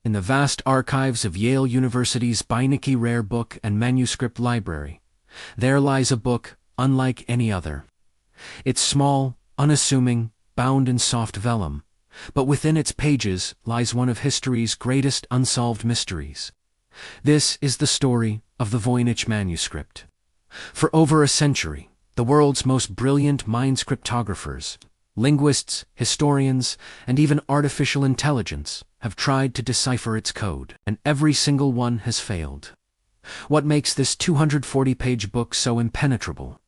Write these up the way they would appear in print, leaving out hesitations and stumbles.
in the vast archives of Yale University's Voynich Rare Book and Manuscript Library, there lies a book unlike any other. It's small, unassuming, bound in soft vellum, but within its pages lies one of history's greatest unsolved mysteries. This is the story of the Voynich Manuscript. For over a century, the world's most brilliant mind cryptographers, linguists, historians, and even artificial intelligence have tried to decipher its code, and every single one has failed. What makes this 240-page book so impenetrable?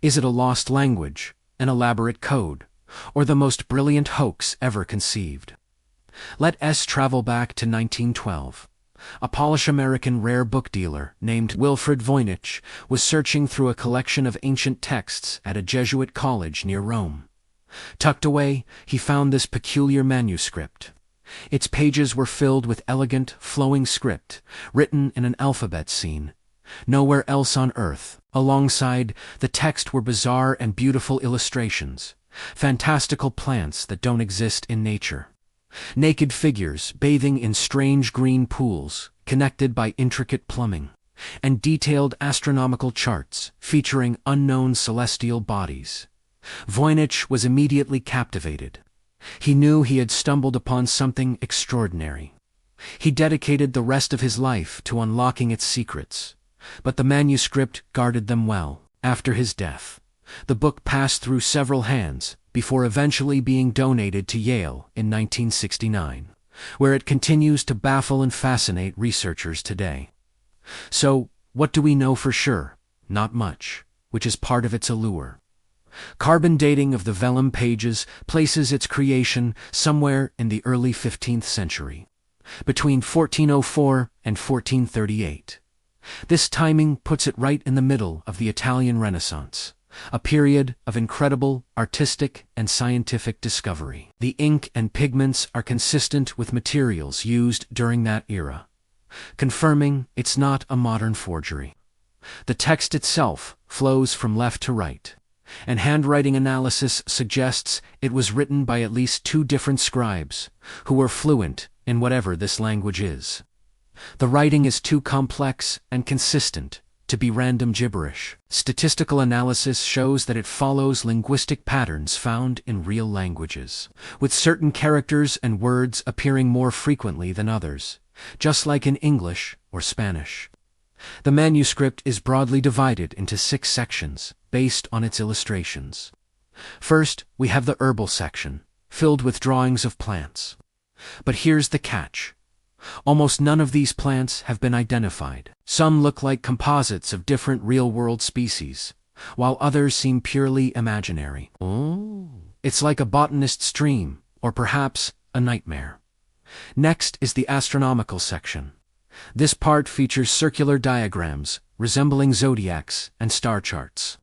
Is it a lost language, an elaborate code, or the most brilliant hoax ever conceived? Let us travel back to 1912. A Polish-American rare book dealer named Wilfred Voynich was searching through a collection of ancient texts at a Jesuit college near Rome. Tucked away, he found this peculiar manuscript. Its pages were filled with elegant, flowing script, written in an alphabet scene. Nowhere else on earth, alongside the text, were bizarre and beautiful illustrations, fantastical plants that don't exist in nature. Naked figures bathing in strange green pools, connected by intricate plumbing, and detailed astronomical charts featuring unknown celestial bodies. Voynich was immediately captivated. He knew he had stumbled upon something extraordinary. He dedicated the rest of his life to unlocking its secrets, but the manuscript guarded them well. After his death, the book passed through several hands before eventually being donated to Yale in 1969, where it continues to baffle and fascinate researchers today. So, what do we know for sure? Not much, which is part of its allure. Carbon dating of the vellum pages places its creation somewhere in the early 15th century, between 1404 and 1438. This timing puts it right in the middle of the Italian Renaissance, a period of incredible artistic and scientific discovery. The ink and pigments are consistent with materials used during that era, confirming it's not a modern forgery. The text itself flows from left to right, and handwriting analysis suggests it was written by at least 2 different scribes who were fluent in whatever this language is. The writing is too complex and consistent to be random gibberish. Statistical analysis shows that it follows linguistic patterns found in real languages, with certain characters and words appearing more frequently than others, just like in English or Spanish. The manuscript is broadly divided into 6 sections based on its illustrations. First, we have the herbal section, filled with drawings of plants. But here's the catch. Almost none of these plants have been identified. Some look like composites of different real-world species, while others seem purely imaginary. It's like a botanist's dream, or perhaps a nightmare. Next is the astronomical section. This part features circular diagrams resembling zodiacs and star charts.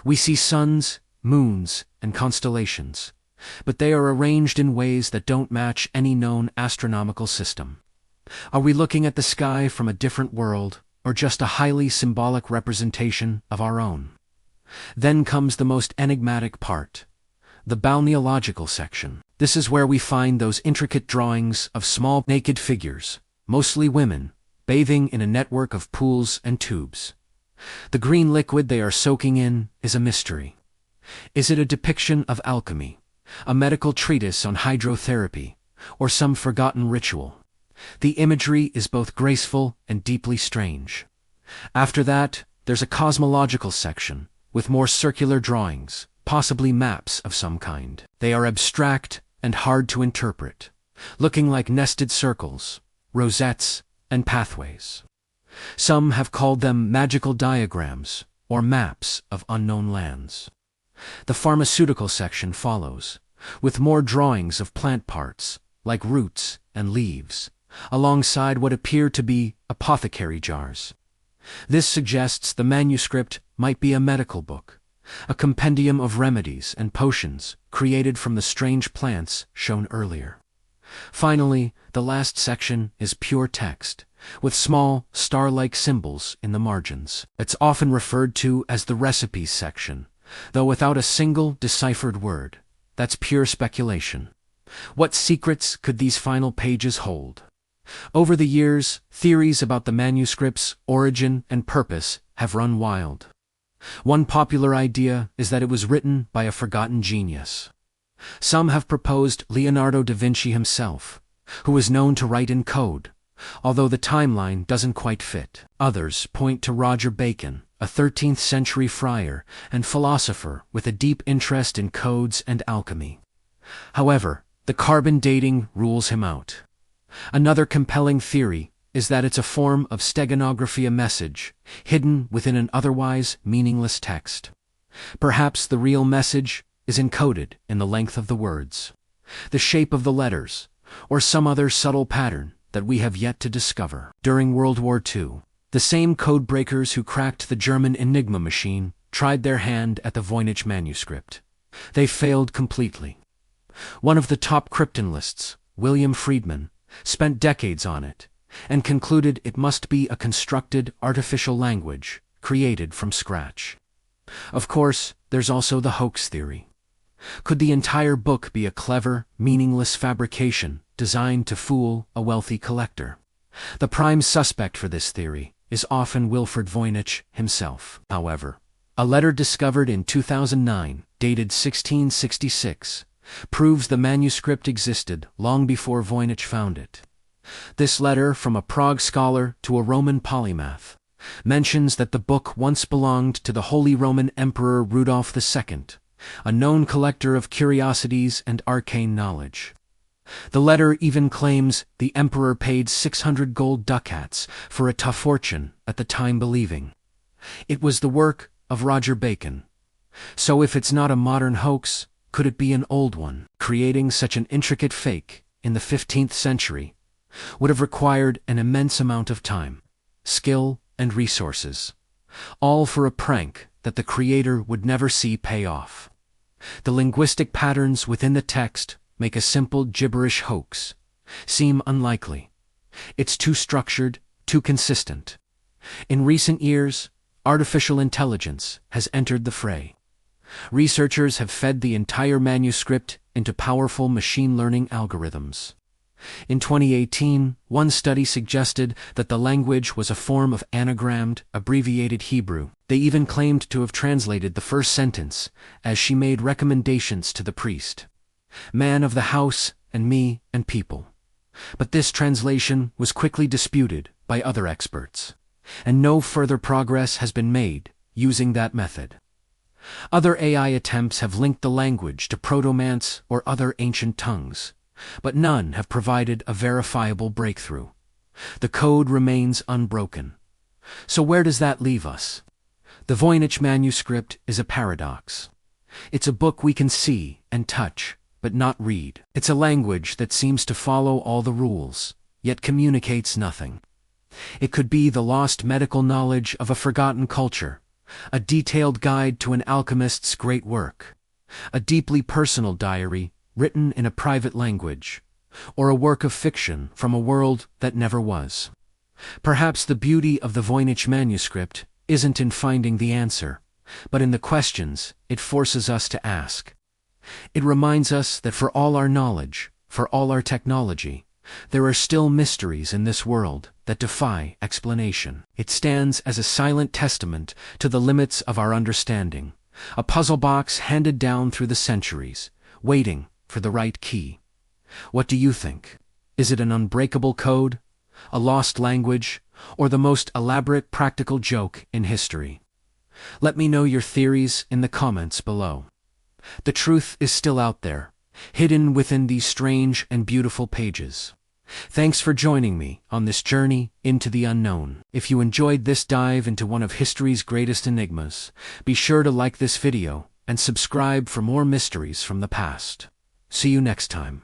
We see suns, moons, and constellations, but they are arranged in ways that don't match any known astronomical system. Are we looking at the sky from a different world, or just a highly symbolic representation of our own? Then comes the most enigmatic part, the balneological section. This is where we find those intricate drawings of small naked figures, mostly women, bathing in a network of pools and tubes. The green liquid they are soaking in is a mystery. Is it a depiction of alchemy, a medical treatise on hydrotherapy, or some forgotten ritual? The imagery is both graceful and deeply strange. After that, there's a cosmological section, with more circular drawings, possibly maps of some kind. They are abstract and hard to interpret, looking like nested circles, rosettes, and pathways. Some have called them magical diagrams or maps of unknown lands. The pharmaceutical section follows, with more drawings of plant parts, like roots and leaves, alongside what appear to be apothecary jars. This suggests the manuscript might be a medical book, a compendium of remedies and potions created from the strange plants shown earlier. Finally, the last section is pure text, with small, star-like symbols in the margins. It's often referred to as the recipes section, though without a single deciphered word. That's pure speculation. What secrets could these final pages hold? Over the years, theories about the manuscript's origin and purpose have run wild. One popular idea is that it was written by a forgotten genius. Some have proposed Leonardo da Vinci himself, who was known to write in code, although the timeline doesn't quite fit. Others point to Roger Bacon, a 13th-century friar and philosopher with a deep interest in codes and alchemy. However, the carbon dating rules him out. Another compelling theory is that it's a form of steganography, a message hidden within an otherwise meaningless text. Perhaps the real message is encoded in the length of the words, the shape of the letters, or some other subtle pattern that we have yet to discover. During World War II, the same codebreakers who cracked the German Enigma machine tried their hand at the Voynich Manuscript. They failed completely. One of the top cryptanalysts, William Friedman, spent decades on it and concluded it must be a constructed artificial language created from scratch. Of course, there's also the hoax theory. Could the entire book be a clever, meaningless fabrication designed to fool a wealthy collector? The prime suspect for this theory is often Wilfred Voynich himself. However, a letter discovered in 2009, dated 1666, proves the manuscript existed long before Voynich found it. This letter, from a Prague scholar to a Roman polymath, mentions that the book once belonged to the Holy Roman Emperor Rudolph II, a known collector of curiosities and arcane knowledge. The letter even claims the emperor paid 600 gold ducats for a tough fortune at the time, believing it was the work of Roger Bacon. So if it's not a modern hoax, could it be an old one? Creating such an intricate fake in the 15th century would have required an immense amount of time, skill, and resources, all for a prank that the creator would never see pay off. The linguistic patterns within the text make a simple gibberish hoax seem unlikely. It's too structured, too consistent. In recent years, artificial intelligence has entered the fray. Researchers have fed the entire manuscript into powerful machine learning algorithms. In 2018, one study suggested that the language was a form of anagrammed, abbreviated Hebrew. They even claimed to have translated the first sentence as she made recommendations to the priest, "Man of the house, and me, and people." But this translation was quickly disputed by other experts, and no further progress has been made using that method. Other AI attempts have linked the language to Proto-Manx or other ancient tongues, but none have provided a verifiable breakthrough. The code remains unbroken. So where does that leave us? The Voynich Manuscript is a paradox. It's a book we can see and touch, but not read. It's a language that seems to follow all the rules, yet communicates nothing. It could be the lost medical knowledge of a forgotten culture, a detailed guide to an alchemist's great work, a deeply personal diary written in a private language, or a work of fiction from a world that never was. Perhaps the beauty of the Voynich Manuscript isn't in finding the answer, but in the questions it forces us to ask. It reminds us that for all our knowledge, for all our technology, there are still mysteries in this world that defy explanation. It stands as a silent testament to the limits of our understanding, a puzzle box handed down through the centuries, waiting for the right key. What do you think? Is it an unbreakable code, a lost language, or the most elaborate practical joke in history? Let me know your theories in the comments below. The truth is still out there, hidden within these strange and beautiful pages. Thanks for joining me on this journey into the unknown. If you enjoyed this dive into one of history's greatest enigmas, be sure to like this video and subscribe for more mysteries from the past. See you next time.